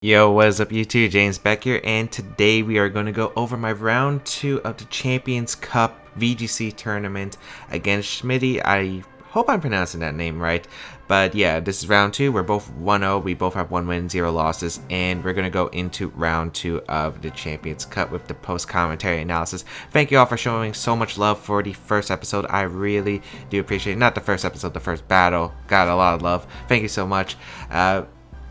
Yo, what is up YouTube? James Baek here, and today we are going to go over my round 2 of the Champions Cup VGC tournament against Schmidty. I hope I'm pronouncing that name right, but yeah, this is round 2. We're both 1-0, we both have 1 win, 0 losses, and we're going to go into round 2 of the Champions Cup with the post-commentary analysis. Thank you all for showing so much love for the first episode. I really do appreciate it. Not the first episode, the first battle. Got a lot of love. Thank you so much.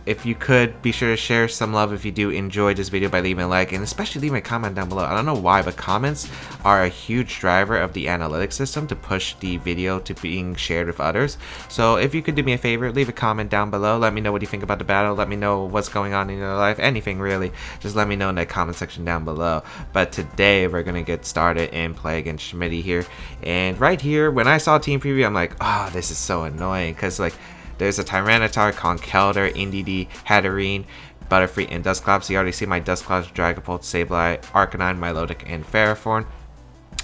If you could, be sure to share some love if you do enjoy this video by leaving a like, and especially leaving a comment down below. I don't know why, but comments are a huge driver of the analytics system to push the video to being shared with others. So if you could do me a favor, leave a comment down below. Let me know what you think about the battle. Let me know what's going on in your life. Anything really. Just let me know in the comment section down below. But today we're going to get started and play against Schmidty here. And right here, when I saw team preview, I'm like, oh, this is so annoying. Because like, there's a Tyranitar, Conkeldurr, Indeedee, Hatterene, Butterfree, and Dusclops. You already see my Dusclops, Dragapult, Sableye, Arcanine, Milotic, and FERROTHORN.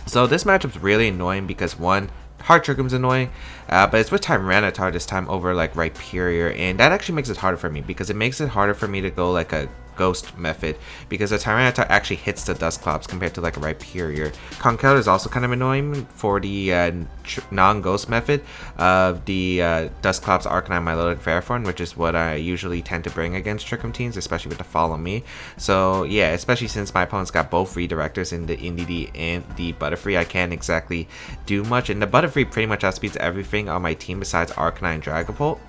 So this matchup's really annoying because one, Hard Trick Room's annoying, but it's with Tyranitar this time over like Rhyperior, and that actually makes it harder for me because it makes it harder for me to go like a ghost method because the Tyranitar actually hits the Dusclops compared to like a Rhyperior. Conkeldurr is also kind of annoying for the non-ghost method of the Dusclops, Arcanine, Milotic, FERROTHORN, which is what I usually tend to bring against Trick Room teams, especially with the Follow Me. So yeah, especially since my opponent's got both redirectors in the Indeedee and the Butterfree, I can't exactly do much, and the Butterfree pretty much outspeeds everything on my team besides Arcanine and Dragapult.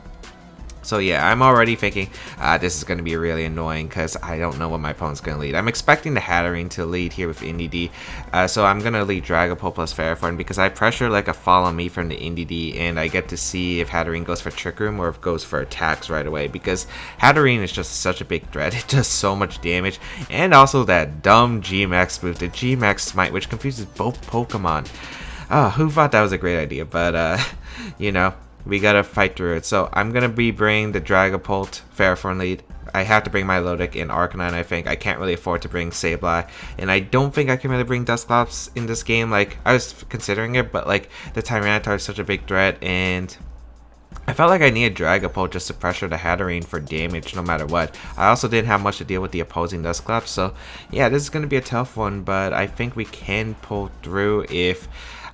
So yeah, I'm already thinking this is going to be really annoying because I don't know what my opponent's going to lead. I'm expecting the Hatterene to lead here with Indeedee, so I'm going to lead Dragapult plus FERROTHORN because I pressure like a Follow Me from the Indeedee, and I get to see if Hatterene goes for Trick Room or if it goes for attacks right away because Hatterene is just such a big threat. It does so much damage, and also that dumb G-Max move, the G-Max Smite, which confuses both Pokemon. Who thought that was a great idea, but you know, we gotta fight through it. So I'm gonna be bringing the Dragapult, FERROTHORN lead. I have to bring Milotic and Arcanine, I think. I can't really afford to bring Sableye. And I don't think I can really bring Dusclops in this game. Like, I was considering it, but like, the Tyranitar is such a big threat, and I felt like I needed Dragapult just to pressure the Hatterene for damage no matter what. I also didn't have much to deal with the opposing Dusclops, so yeah, this is going to be a tough one, but I think we can pull through if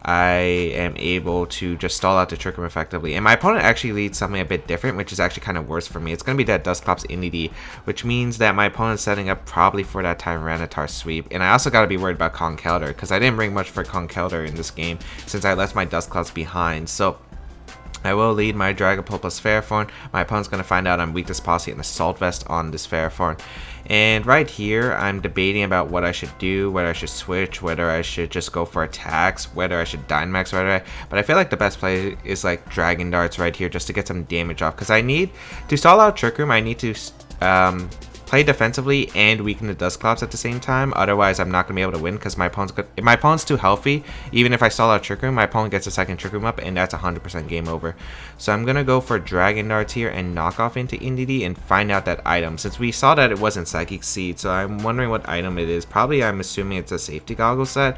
I am able to just stall out the Trick Room effectively. And my opponent actually leads something a bit different, which is actually kind of worse for me. It's going to be that Dusclops Indeedee, which means that my opponent's setting up probably for that Tyranitar sweep. And I also got to be worried about Conkeldurr, because I didn't bring much for Conkeldurr in this game since I left my Dusclops behind. So I will lead my Dragapult plus FERROTHORN. My opponent's going to find out I'm weak to Policy and Assault Vest on this FERROTHORN. And right here, I'm debating about what I should do, whether I should switch, whether I should just go for attacks, whether I should Dynamax right away. But I feel like the best play is like Dragon Darts right here just to get some damage off. Because I need to stall out Trick Room, I need to play defensively and weaken the Dusclops at the same time. Otherwise, I'm not going to be able to win because if my opponent's too healthy, even if I stall out Trick Room, my opponent gets a second Trick Room up, and that's 100% game over. So I'm going to go for Dragon Darts here and knock off into Indeedee and find out that item. Since we saw that it wasn't Psychic Seed, so I'm wondering what item it is. Probably, I'm assuming it's a Safety Goggle set.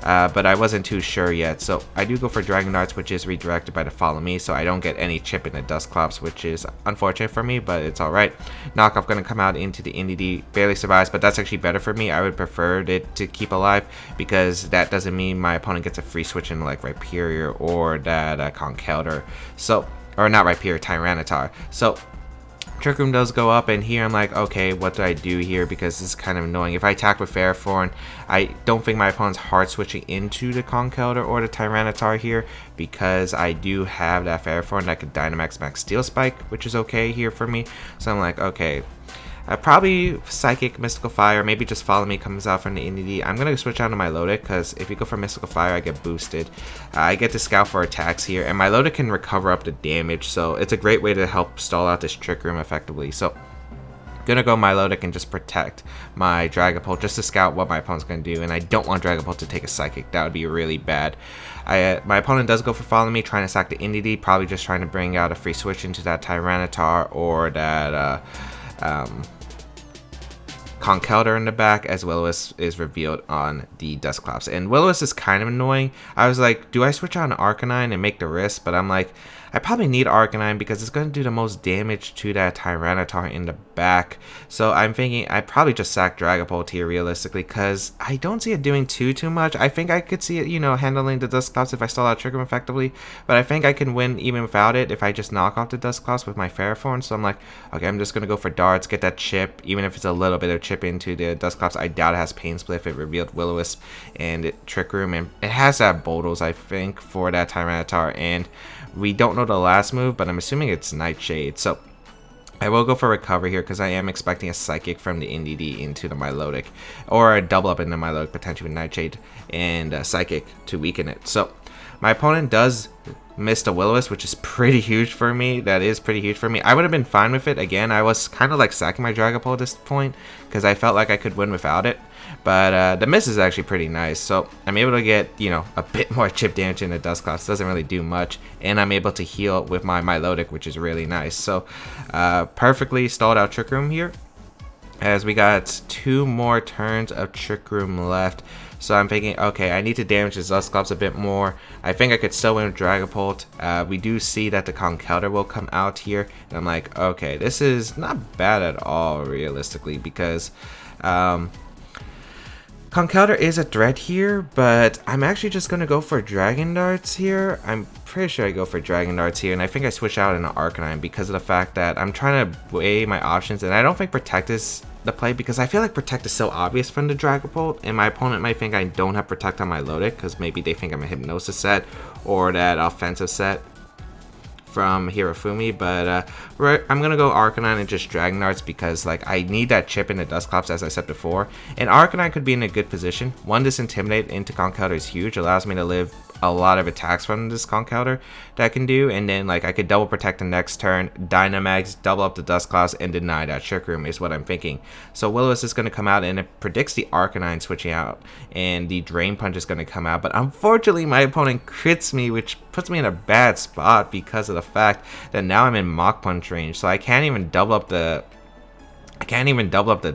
But I wasn't too sure yet, so I do go for Dragon Darts, which is redirected by the Follow Me, so I don't get any chip in the Dusclops, which is unfortunate for me, but it's alright. Knockoff going to come out into the Indeedee, barely survives, but that's actually better for me. I would prefer it to keep alive, because that doesn't mean my opponent gets a free switch in like Rhyperior or that Conkeldurr, so, or not Rhyperior, Tyranitar. So Trick Room does go up, and here I'm like, okay, what do I do here? Because this is kind of annoying. If I attack with FERROTHORN, I don't think my opponent's hard switching into the Conkeldurr or the Tyranitar here, because I do have that FERROTHORN that could Dynamax Max Steel Spike, which is okay here for me. So I'm like, okay, probably Psychic, Mystical Fire, maybe just Follow Me comes out from the Indeedee. I'm going to switch out to Milotic, because if you go for Mystical Fire, I get boosted. I get to scout for attacks here, and Milotic can recover up the damage, so it's a great way to help stall out this Trick Room effectively. So gonna go Milotic and just protect my Dragapult just to scout what my opponent's gonna do, and I don't want Dragapult to take a Psychic. That would be really bad. My opponent does go for Follow Me, trying to sack the Indeedee, probably just trying to bring out a free switch into that Tyranitar or that Conkeldurr in the back, as Will-O-Wisp is revealed on the Dusclops. And Will-O-Wisp is kind of annoying. I was like, do I switch on Arcanine and make the risk? But I'm like, I probably need Arcanine because it's going to do the most damage to that Tyranitar in the back. So I'm thinking I probably just sack Dragapult here realistically, because I don't see it doing too much. I think I could see it, you know, handling the Dusclops if I stall out Trick Room effectively, but I think I can win even without it if I just knock off the Dusclops with my FERROTHORN. So I'm like, okay, I'm just going to go for darts, get that chip, even if it's a little bit of chip into the Dusclops. I doubt it has Pain Split if it revealed Will-O-Wisp and Trick Room, and it has that Boldles, I think, for that Tyranitar, and we don't know the last move, but I'm assuming it's Nightshade. So I will go for Recover here because I am expecting a Psychic from the NDD into the Milotic, or a double up in the Milotic potentially with Nightshade and Psychic to weaken it. So my opponent does miss the Will-O-Wisp, which is pretty huge for me. That is pretty huge for me. I would have been fine with it. Again, I was kind of like sacking my Dragapult at this point because I felt like I could win without it. But the miss is actually pretty nice. So I'm able to get, you know, a bit more chip damage in the Dusclops. Doesn't really do much. And I'm able to heal with my Milotic, which is really nice. So perfectly stalled out Trick Room here, as we got 2 more turns of Trick Room left. So I'm thinking, okay, I need to damage this Dusclops a bit more. I think I could still win with Dragapult. We do see that the Conkeldurr will come out here. And I'm like, okay, this is not bad at all, realistically, because Conkeldurr is a threat here, but I'm actually just going to go for Dragon Darts here. I'm pretty sure I go for Dragon Darts here, and I think I switch out into Arcanine because of the fact that I'm trying to weigh my options, and I don't think Protect is the play because I feel like Protect is so obvious from the Dragapult, and my opponent might think I don't have Protect on my Milotic because maybe they think I'm a Hypnosis set or that offensive set from Hirofumi, but I'm gonna go Arcanine and just Dragon Darts because like I need that chip in the Dusclops, as I said before, and Arcanine could be in a good position. One, this Intimidate into Conkeldurr is huge, allows me to live a lot of attacks from this Conkeldurr that I can do, and then like I could double protect the next turn, Dynamax, double up the Dusclops, and deny that Trick Room is what I'm thinking. So Will-O-Wisp is going to come out, and it predicts the Arcanine switching out, and the Drain Punch is going to come out, but unfortunately my opponent crits me, which puts me in a bad spot because of the fact that now I'm in Mach Punch range, so I can't even double up the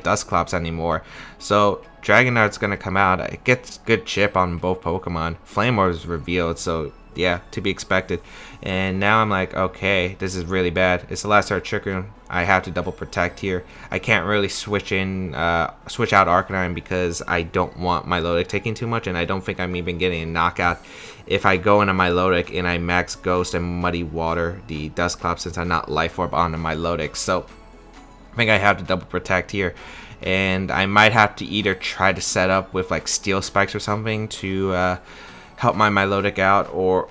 Dusclops anymore. So Dragon Dart's gonna come out. It gets good chip on both Pokemon. Flame Orb is revealed, so yeah, to be expected. And now I'm like, okay, this is really bad. It's the last turn Trick Room. I have to double protect here. I can't really switch out Arcanine because I don't want my Milotic taking too much, and I don't think I'm even getting a knockout if I go into my Milotic and I max Ghost and Muddy Water the Dusclops, since I'm not Life Orb on the Milotic. So I think I have to double protect here, and I might have to either try to set up with like Steel Spikes or something to help my Milotic out, or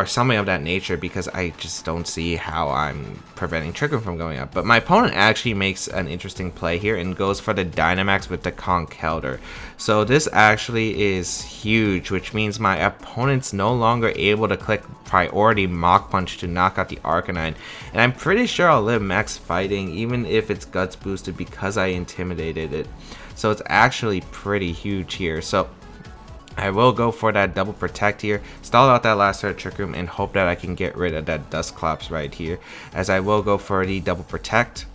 something of that nature, because I just don't see how I'm preventing Trick Room from going up. But my opponent actually makes an interesting play here and goes for the Dynamax with the Conkeldurr. So this actually is huge, which means my opponent's no longer able to click priority Mach Punch to knock out the Arcanine. And I'm pretty sure I'll live max fighting even if it's Guts boosted because I intimidated it. So it's actually pretty huge here. So I will go for that double protect here, stall out that last turn Trick Room, and hope that I can get rid of that Dusclops right here, as I will go for the double protect.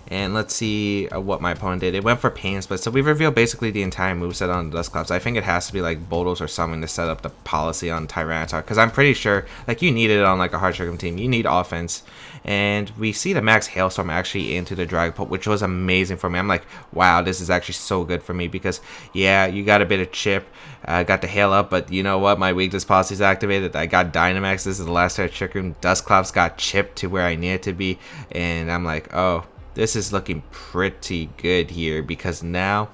And let's see what my opponent did. It went for Pain Split, so we revealed basically the entire moveset on the Dusclops. I think it has to be like Boldles or something to set up the policy on Tyranitar, because I'm pretty sure like you need it on like a hard Trick Room team. You need offense. And we see the max Hailstorm actually into the Dragapult, which was amazing for me. I'm like, wow, this is actually so good for me because, yeah, you got a bit of chip, got the Hail up, but you know what? My weakness policy is activated. I got Dynamax. This is the last turn Trick Room. Dusclops got chipped to where I need it to be, and I'm like, oh, this is looking pretty good here, because now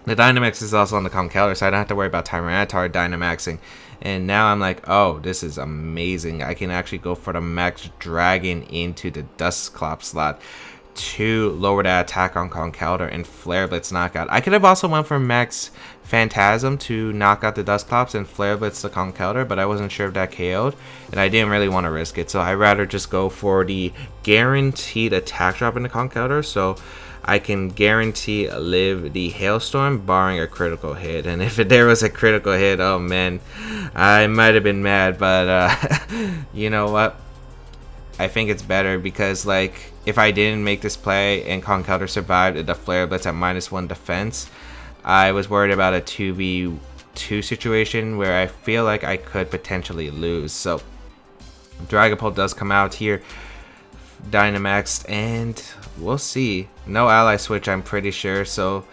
the Dynamax is also on the Conkeldurr, so I don't have to worry about Tyranitar Dynamaxing. And now I'm like, oh, this is amazing. I can actually go for the Max Dragon into the Dusclops slot to lower that attack on Conkeldurr and Flare Blitz knockout. I could have also went for Max Phantasm to knock out the Dusclops and Flare Blitz the Conkeldurr, but I wasn't sure if that KO'd, and I didn't really want to risk it, so I'd rather just go for the guaranteed attack drop in the Conkeldurr, so I can guarantee live the Hailstorm barring a critical hit. And if there was a critical hit, oh man, I might have been mad, but you know what? I think it's better because like if I didn't make this play and Conkeldurr survived the Flare Blitz at -1 defense, I was worried about a 2v2 situation where I feel like I could potentially lose. So Dragapult does come out here, Dynamaxed, and we'll see. No ally switch, I'm pretty sure, so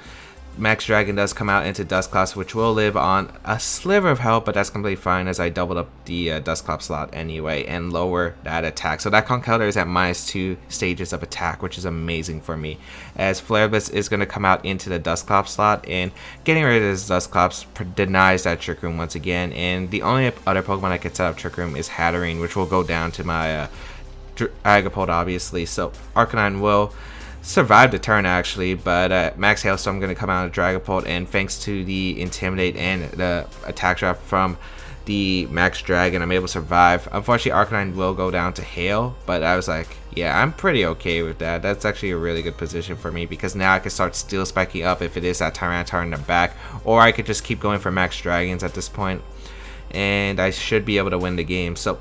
Max Dragon does come out into Dusclops, which will live on a sliver of health, but that's completely fine as I doubled up the Dusclops slot anyway and lower that attack. So that Conkeldurr is at -2 stages of attack, which is amazing for me, as Flare Blitz is going to come out into the Dusclops slot, and getting rid of this Dusclops denies that Trick Room once again. And the only other Pokemon I could set up Trick Room is Hatterene, which will go down to my Dragapult, obviously. So Arcanine will survived the turn actually, but Max Hailstorm going to come out of Dragapult, and thanks to the Intimidate and the attack drop from the Max Dragon, I'm able to survive. Unfortunately, Arcanine will go down to Hail, but I was like, yeah, I'm pretty okay with that. That's actually a really good position for me, because now I can start Steel Spiking up if it is that Tyranitar in the back, or I could just keep going for Max Dragons at this point, and I should be able to win the game. So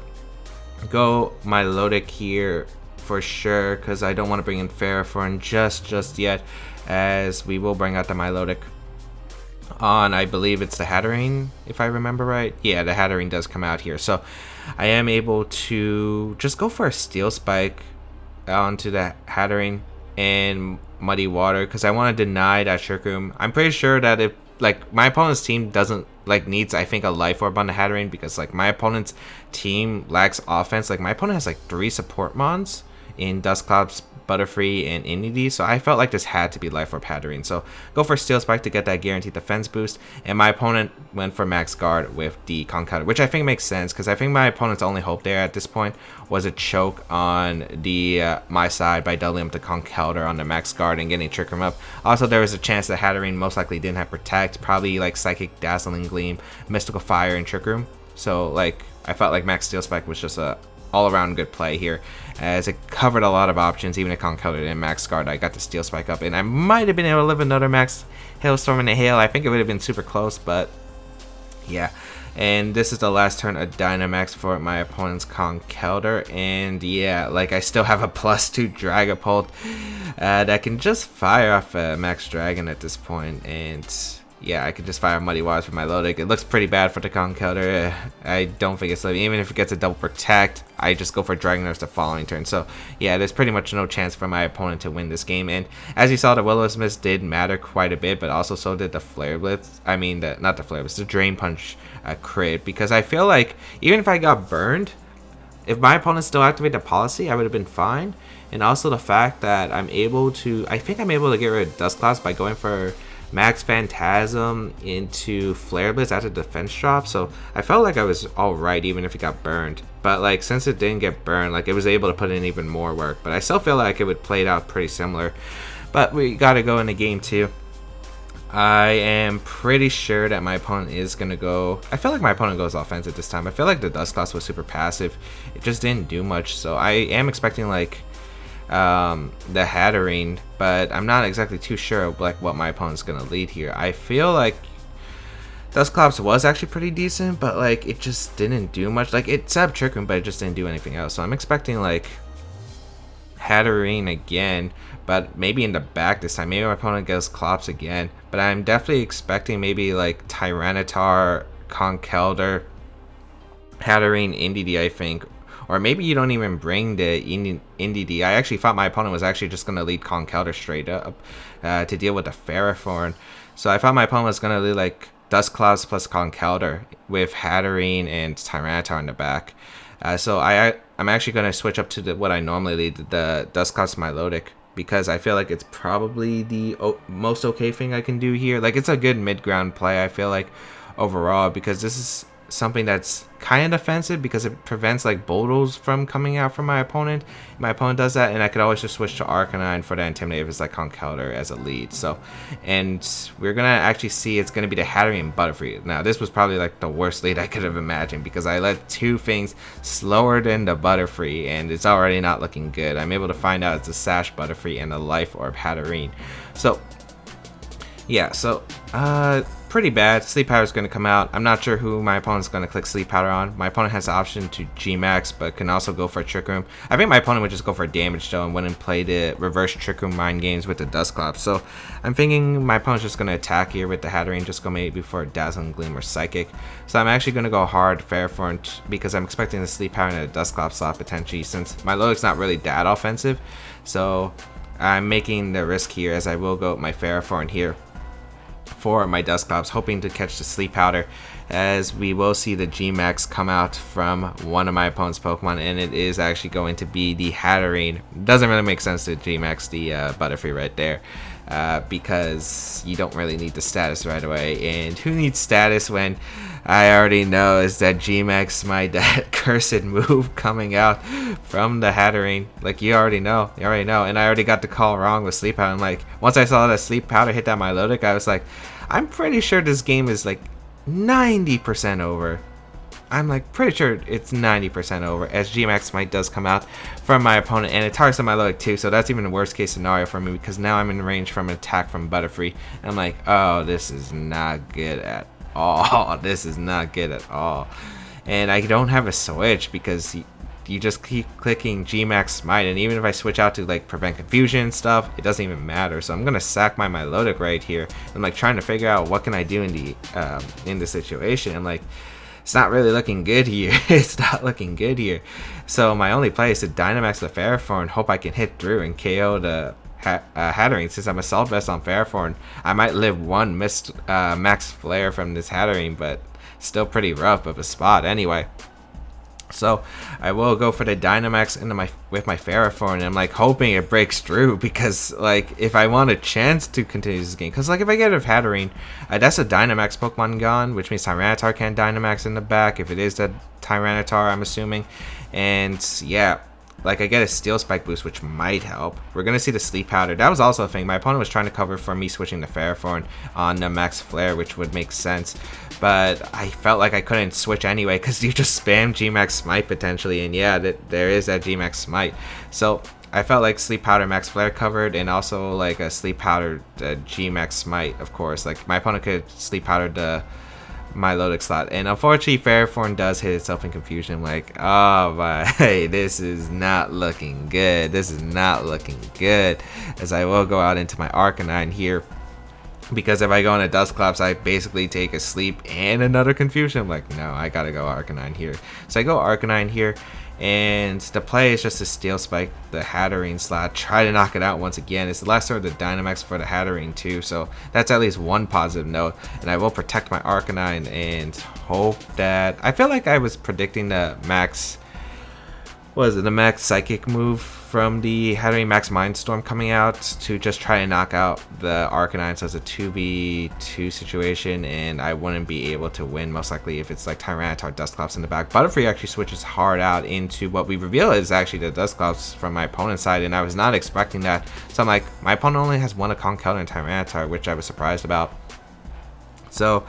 go Milotic here for sure, because I don't want to bring in FERROTHORN just yet, as we will bring out the Milotic on, I believe it's the Hatterene, if I remember right. Yeah, the Hatterene does come out here, so I am able to just go for a Steel Spike onto the Hatterene and Muddy Water, because I want to deny that Trick Room. I'm pretty sure that if like my opponent's team doesn't needs, I think, a Life Orb on the Hatterene, because like my opponent's team lacks offense. Like my opponent has like 3 support mons in Dusclops, Butterfree, and Indeedee, so I felt like this had to be Life Orb Hatterene. So go for Steel Spike to get that guaranteed defense boost, and my opponent went for Max Guard with the Conkeldurr, which I think makes sense, because I think my opponent's only hope there at this point was a choke on the my side by doubling up the Conkeldurr on the Max Guard and getting Trick Room up. Also, there was a chance that Hatterene most likely didn't have Protect, probably like Psychic, Dazzling Gleam, Mystical Fire, and Trick Room. So like I felt like Max Steel Spike was just a all-around good play here, as it covered a lot of options. Even if Conkeldurr and Max Guard, I got the Steel Spike up, and I might have been able to live another Max Hailstorm and a Hail. I think it would have been super close, but yeah. And this is the last turn of Dynamax for my opponent's Conkeldurr, and yeah, like I still have a +2 Dragapult that can just fire off a Max Dragon at this point, and yeah, I could just fire Muddy Waters with my Milotic. It looks pretty bad for the Conkeldurr. I don't think it's living. Even if it gets a double Protect, I just go for Dragon Nurse the following turn. So yeah, there's pretty much no chance for my opponent to win this game. And as you saw, the Will-O-Wisp did matter quite a bit, but also so did the Flare Blitz. I mean, not the Flare Blitz, the Drain Punch crit. Because I feel like even if I got burned, if my opponent still activated the Policy, I would have been fine. And also the fact that I think I'm able to get rid of Dusclops by going for Max Phantasm into Flare Blitz after defense drop, so I felt like I was alright even if it got burned. But like since it didn't get burned, like it was able to put in even more work, but I still feel like it would play it out pretty similar. But we gotta go into game 2. I am pretty sure that my opponent is gonna go, I feel like my opponent goes offensive this time. I feel like the Dusclops was super passive, it just didn't do much, so I am expecting like the Hatterene, but I'm not exactly too sure of like what my opponent's gonna lead here. I feel like Dusclops was actually pretty decent, but like it just didn't do much. Like it set up Trick Room, but it just didn't do anything else. So I'm expecting like Hatterene again, but maybe in the back this time. Maybe my opponent goes Clops again, but I'm definitely expecting maybe like Tyranitar, Conkeldurr, Hatterene, Indeedee, I think. Or maybe you don't even bring the Indeedee. I actually thought my opponent was actually just going to lead Conkeldurr straight up to deal with the FERROTHORN. So I thought my opponent was going to lead like Dusclops plus Conkeldurr with Hatterene and Tyranitar in the back. So I'm actually going to switch up to what I normally lead, the Dusclops Milotic, because I feel like it's probably the most okay thing I can do here. Like it's a good mid-ground play, I feel like, overall, because this is something that's kind of defensive because it prevents like Bulldoze from coming out from my opponent. My opponent does that, and I could always just switch to Arcanine for that Intimidate if it's like Conkeldurr as a lead. So, and we're gonna actually see it's gonna be the Hatterene and Butterfree. Now this was probably like the worst lead I could have imagined, because I led 2 things slower than the Butterfree, and it's already not looking good. I'm able to find out it's a Sash Butterfree and a Life Orb Hatterene. So yeah, so pretty bad. Sleep Powder is going to come out. I'm not sure who my opponent's going to click Sleep Powder on. My opponent has the option to G-Max, but can also go for a Trick Room. I think my opponent would just go for damage though and wouldn't play the reverse Trick Room mind games with the Dusclops. So I'm thinking my opponent's just going to attack here with the Hatterene, just go maybe for a Dazzling Gleam or Psychic. So I'm actually going to go hard FERROTHORN because I'm expecting the Sleep Powder and a Dusclops slot potentially, since my Lodic's not really that offensive. So I'm making the risk here, as I will go with my FERROTHORN here for my Dusclops, hoping to catch the Sleep Powder, as we will see the G-Max come out from one of my opponent's Pokemon, and it is actually going to be the Hatterene. Doesn't really make sense to G-Max the Butterfree right there, because you don't really need the status right away, and who needs status when I already know is that G-Max my that cursed move coming out from the Hatterene. Like, you already know, and I already got the call wrong with Sleep Powder. I'm like, once I saw that Sleep Powder hit that Milotic, I was like, I'm pretty sure this game is like 90% over. I'm like pretty sure it's 90% over, as G-Max Might does come out from my opponent, and it targets my Milotic too, so that's even a worst case scenario for me, because now I'm in range from an attack from Butterfree, and I'm like, oh, this is not good at all. This is not good at all. And I don't have a switch, because you just keep clicking G-Max Smite, and even if I switch out to like prevent confusion stuff, it doesn't even matter. So I'm gonna sack my Milotic right here. I'm like trying to figure out what can I do in the situation. I'm like, it's not really looking good here. It's not looking good here. So my only play is to Dynamax the FERROTHORN and hope I can hit through and KO the Hatterene. Since I'm Assault Vest on FERROTHORN, I might live one missed Max Flare from this Hatterene, but still pretty rough of a spot anyway. So I will go for the Dynamax with my FERROTHORN, and I'm like hoping it breaks through, because like if I want a chance to continue this game, because like if I get rid of Hatterene, that's a Dynamax Pokemon gone, which means Tyranitar can't Dynamax in the back, if it is the Tyranitar, I'm assuming. And yeah, like I get a Steel Spike boost, which might help. We're gonna see the Sleep Powder. That was also a thing. My opponent was trying to cover for me switching to FERROTHORN on the Max Flare, which would make sense, but I felt like I couldn't switch anyway, because you just spam G-Max Smite potentially, and yeah, there is that G-Max Smite. So I felt like Sleep Powder Max Flare covered, and also like a Sleep Powder G-Max Smite, of course. Like my opponent could Sleep Powder the Milotic slot, and unfortunately FERROTHORN does hit itself in confusion. I'm like, oh my, hey, this is not looking good. This is not looking good, as I will go out into my Arcanine here, because if I go into Dusclops, I basically take a sleep and another confusion. I'm like, no, I gotta go Arcanine here. So I go Arcanine here, and the play is just to Steel Spike the Hatterene slot, try to knock it out once again. It's the last sort of the Dynamax for the Hatterene too, so that's at least one positive note. And I will protect my Arcanine and hope that, I feel like I was predicting the max, what is it, the max Psychic move from the Hatterene, Max Mindstorm coming out to just try to knock out the Arcanine, so it's a 2v2 situation, and I wouldn't be able to win most likely if it's like Tyranitar Dusclops in the back. Butterfree actually switches hard out into what we reveal is actually the Dusclops from my opponent's side, and I was not expecting that. So I'm like, my opponent only has one Conkeldurr and Tyranitar, which I was surprised about. So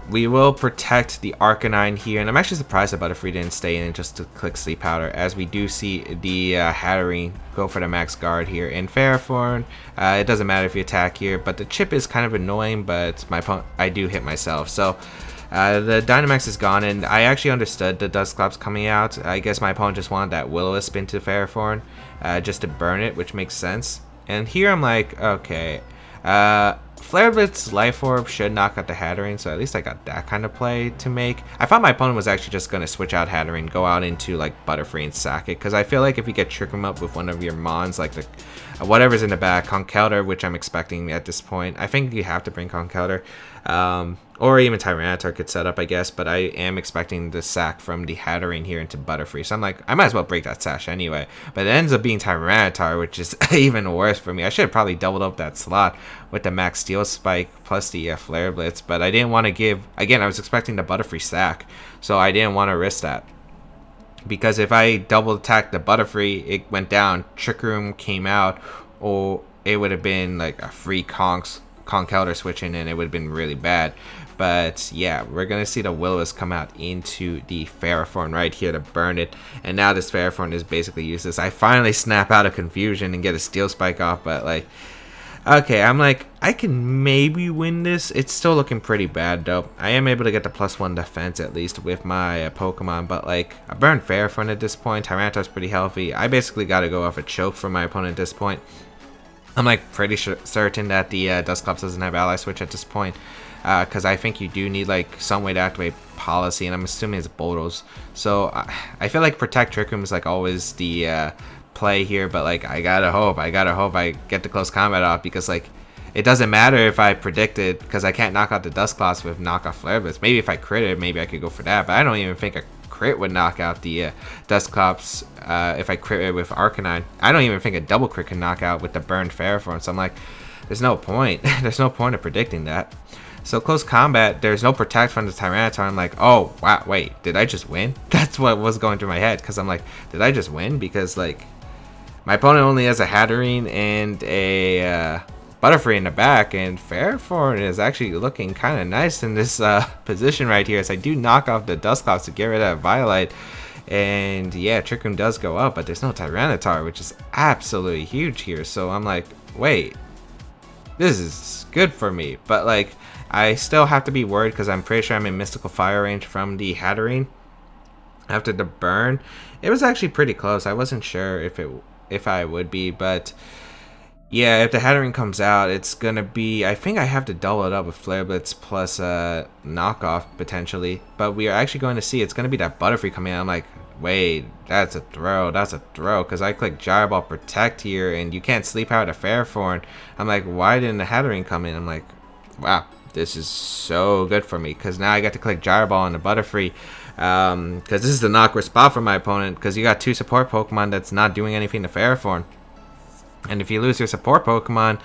we will protect the Arcanine here, and I'm actually surprised that Butterfree didn't stay in just to click Sleep Powder, as we do see the Hatterene go for the Max Guard here. In FERROTHORN, it doesn't matter if you attack here, but the chip is kind of annoying, but I do hit myself. So the Dynamax is gone, and I actually understood the Dusclops coming out. I guess my opponent just wanted that Will-O-Wisp into FERROTHORN just to burn it, which makes sense. And here I'm like, okay, Flare Blitz Life Orb should knock out the Hatterene, so at least I got that kind of play to make. I thought my opponent was actually just going to switch out Hatterene, go out into like Butterfree and sack it, because I feel like if you get Trick 'em Up with one of your Mons, like the whatever's in the back, Conkeldurr, which I'm expecting at this point, I think you have to bring Conkeldurr, or even Tyranitar could set up, I guess, but I am expecting the sack from the Hatterene here into Butterfree, so I'm like, I might as well break that sash anyway, but it ends up being Tyranitar, which is even worse for me. I should have probably doubled up that slot with the Max Steel Spike plus the Flare Blitz, but I didn't want to give, again, I was expecting the Butterfree sack, so I didn't want to risk that, because if I double attacked the Butterfree, it went down, Trick Room came out, or it would have been like a free Conkeldurr switching, and it would have been really bad. But yeah, we're gonna see the Will-O-Wisp come out into the FERROTHORN right here to burn it, and now this FERROTHORN is basically useless. I finally snap out of confusion and get a Steel Spike off, but like, Okay, I'm like, I can maybe win this. It's still looking pretty bad, though. I am able to get the +1 defense, at least, with my Pokemon. But, like, I burned FERROTHORN at this point. Tyranitar's pretty healthy. I basically got to go off a choke for my opponent at this point. I'm, like, pretty certain that the Dusclops doesn't have Ally Switch at this point. Because I think you do need, like, some way to activate Policy. And I'm assuming it's Boros. So, I feel like Protect Trick Room is, like, always the... play here, but like I gotta hope I get the close combat off, because like it doesn't matter if I predict it, because I can't knock out the Dusclops with knockoff Flare Blitz. Maybe if I crit it, maybe I could go for that, but I don't even think a crit would knock out the Dusclops if I crit it with Arcanine. I don't even think a double crit can knock out with the burned FERROTHORN, so I'm like, there's no point. There's no point of predicting that. So close combat, there's no protect from the Tyranitar. I'm like, oh wow, wait, did I just win? That's what was going through my head, because I'm like, did I just win? Because like my opponent only has a Hatterene and a Butterfree in the back, and FERROTHORN is actually looking kind of nice in this position right here, as I do knock off the Dusclops to get rid of Violet. And yeah, Trick Room does go up, but there's no Tyranitar, which is absolutely huge here. So I'm like, wait, this is good for me. But like, I still have to be worried, because I'm pretty sure I'm in Mystical Fire range from the Hatterene after the burn. It was actually pretty close. I wasn't sure if I would be, but yeah, if the Hatterene comes out, it's gonna be, I think I have to double it up with Flare Blitz plus knockoff potentially, but we are actually going to see it's gonna be that Butterfree coming out. I'm like, wait, that's a throw, because I click Gyro Ball Protect here, and you can't sleep out a FERROTHORN. I'm like, why didn't the Hatterene come in? I'm like, wow, this is so good for me, because now I get to click Gyro Ball on the Butterfree. Because this is the awkward spot for my opponent, because you got two support Pokemon that's not doing anything to FERROTHORN. And if you lose your support Pokemon,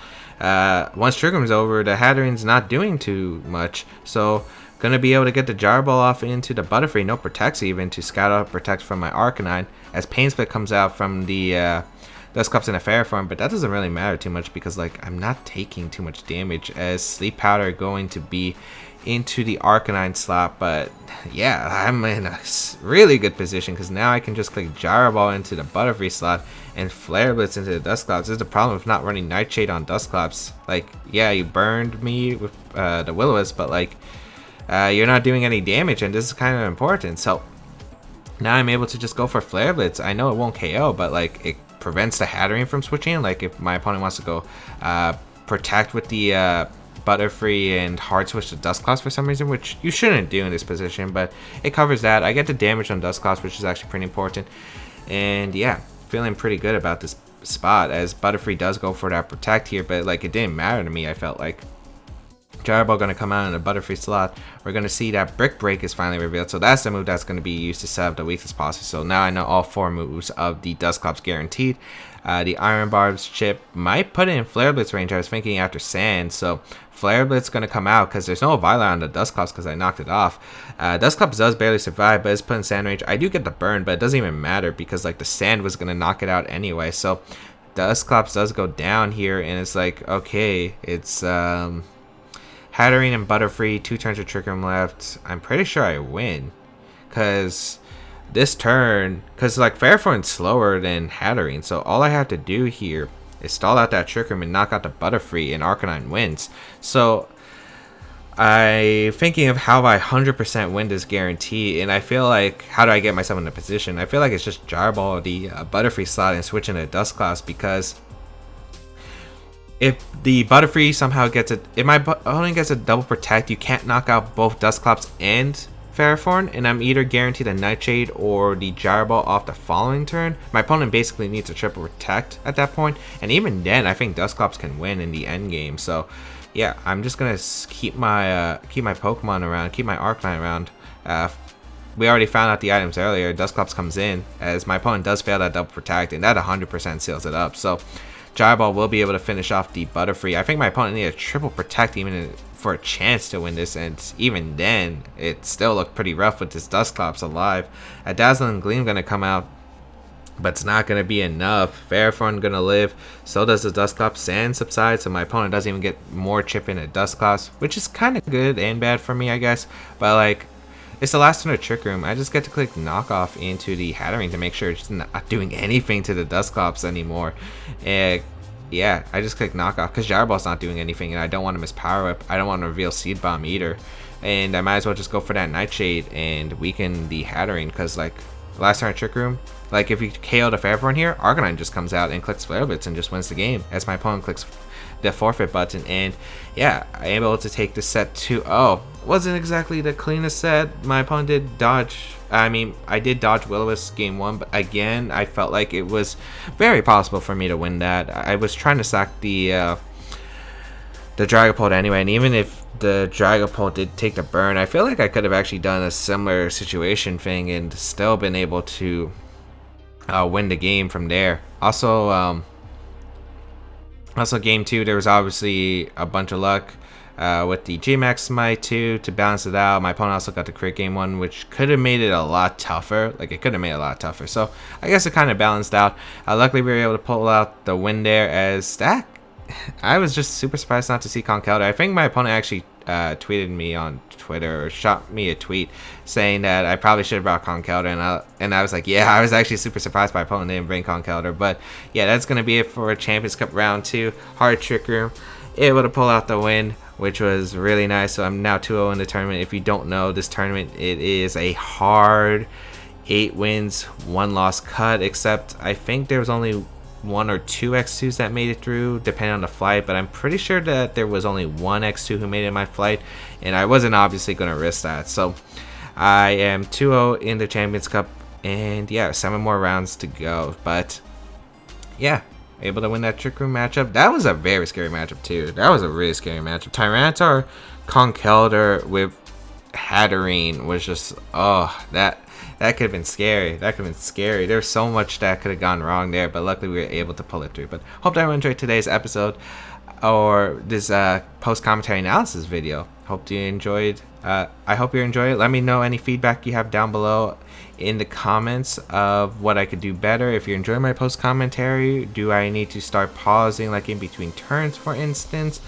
once Trick Room's over, the Hatterene's not doing too much. So, gonna be able to get the Gyro Ball off into the Butterfree, no Protects even, to scout out Protect from my Arcanine, as Pain Split comes out from the Dusclops and a FERROTHORN. But that doesn't really matter too much, because like I'm not taking too much damage, as Sleep Powder going to be into the Arcanine slot. But yeah, I'm in a really good position, because now I can just click Gyro Ball into the Butterfree slot and Flare Blitz into the Dusclops. This is the problem with not running Nightshade on Dusclops. Like, yeah, you burned me with the Will-O-Wisp, but like you're not doing any damage, and this is kind of important. So now I'm able to just go for Flare Blitz. I know it won't KO, but like it prevents the Hatterene from switching. Like if my opponent wants to go Protect with the Butterfree and hard switch to Dusclops for some reason, which you shouldn't do in this position, but it covers that. I get the damage on Dusclops, which is actually pretty important. And yeah, feeling pretty good about this spot, as Butterfree does go for that Protect here, but like it didn't matter to me. I felt like Gyro Ball gonna come out in the Butterfree slot. We're gonna see that Brick Break is finally revealed, so that's the move that's gonna be used to set up the weakest possible. So now I know all 4 moves of the Dusclops guaranteed. The Iron Barbs chip might put it in Flare Blitz range. I was thinking after Sand, so Flare Blitz gonna come out, because there's no Violet on the Dusclops, because I knocked it off. Dusclops does barely survive, but it's put in Sand range. I do get the burn, but it doesn't even matter, because like the Sand was gonna knock it out anyway. So Dusclops does go down here, and it's like, okay, it's Hatterene and Butterfree, 2 turns of Trick Room left. I'm pretty sure I win, because this turn, because like FERROTHORN's slower than Hatterene, so all I have to do here is stall out that Trick Room and knock out the Butterfree, and Arcanine wins. So I'm thinking of how I 100% win this guarantee, and I feel like, how do I get myself in a position? I feel like it's just Gyro Ball the Butterfree slot and switch into Dusclops, because if the Butterfree somehow gets it, if my opponent gets a double Protect, you can't knock out both Dusclops and FERROTHORN, and I'm either guaranteed a Nightshade or the Gyro Ball off the following turn. My opponent basically needs a triple Protect at that point, and even then, I think Dusclops can win in the end game. So, yeah, I'm just gonna keep my Pokemon around, keep my Arcanine around. We already found out the items earlier. Dusclops comes in, as my opponent does fail that double Protect, and that 100% seals it up. So Gyro Ball will be able to finish off the Butterfree. I think my opponent needed a triple Protect even for a chance to win this, and even then, it still looked pretty rough with this Dusclops alive. A Dazzling Gleam gonna come out, but it's not gonna be enough. FERROTHORN gonna live, so does the Dusclops. Sand subsides, so my opponent doesn't even get more chip in at Dusclops, which is kind of good and bad for me, I guess. But like, it's the last turn of Trick Room. I just get to click Knockoff into the Hatterene to make sure it's not doing anything to the Dusclops anymore. yeah, I just click knockoff because Gyro Ball's not doing anything, and I don't want to miss Power Whip. I don't want to reveal Seed Bomb either, and I might as well just go for that Nightshade and weaken the Hatterene, because like last turn Trick Room, like if you KO the FERROTHORN here, Arcanine just comes out and clicks Flare Blitz and just wins the game as my opponent clicks the forfeit button. And yeah, I'm able to take the set 2-0. Wasn't exactly the cleanest set. My opponent did dodge. I mean, I did dodge Will-O-Wisp game 1, but again, I felt like it was very possible for me to win that. I was trying to sack the Dragapult anyway, and even if the Dragapult did take the burn, I feel like I could have actually done a similar situation thing and still been able to win the game from there. Also game 2, there was obviously a bunch of luck with the G-Max Smite too to balance it out. My opponent also got the crit game 1, which could have made it a lot tougher. Like, it could have made it a lot tougher. So I guess it kind of balanced out. Luckily, we were able to pull out the win there, as that I was just super surprised not to see Conkeldurr. I think my opponent actually tweeted me on Twitter, or shot me a tweet saying that I probably should have brought Conkeldurr, and I was like, yeah, I was actually super surprised my opponent didn't bring Conkeldurr. But yeah, that's gonna be it for Champions Cup round 2. Hard Trick Room, able to pull out the win, which was really nice. So I'm now 2-0 in the tournament. If you don't know this tournament, it is a hard 8 wins, 1 loss cut, except I think there was only 1 or 2 X2s that made it through, depending on the flight, but I'm pretty sure that there was only 1 X2 who made it in my flight, and I wasn't obviously going to risk that. So I am 2-0 in the Champions Cup, and yeah, 7 more rounds to go. But yeah, able to win that Trick Room matchup. That was a very scary matchup too. That was a really scary matchup. Tyranitar Conkeldurr with Hatterene was just, oh, that could have been scary. That could have been scary. There's so much that could have gone wrong there, but luckily we were able to pull it through. But hope that everyone enjoyed today's episode, or this post-commentary analysis video. Hope you enjoyed. I hope you enjoyed it. Let me know any feedback you have down below in the comments of what I could do better. If you're enjoying my post-commentary, do I need to start pausing like in between turns, for instance,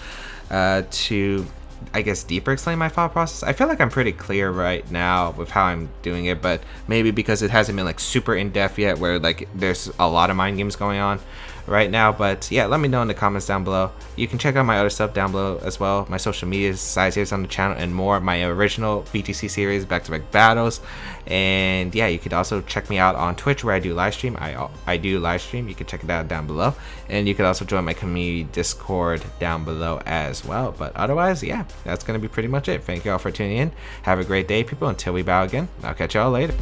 to, I guess, deeper explain my thought process? I feel like I'm pretty clear right now with how I'm doing it, but maybe because it hasn't been like super in-depth yet, where like there's a lot of mind games going on right now. But yeah, let me know in the comments down below. You can check out my other stuff down below as well, my social media size here on the channel, and more, my original VTC series, back-to-back battles. And yeah, you could also check me out on Twitch, where I do live stream. I do live stream. You can check it out down below, and you could also join my community Discord down below as well. But otherwise, yeah, that's gonna be pretty much it. Thank you all for tuning in. Have a great day, people. Until we bow again, I'll catch y'all later.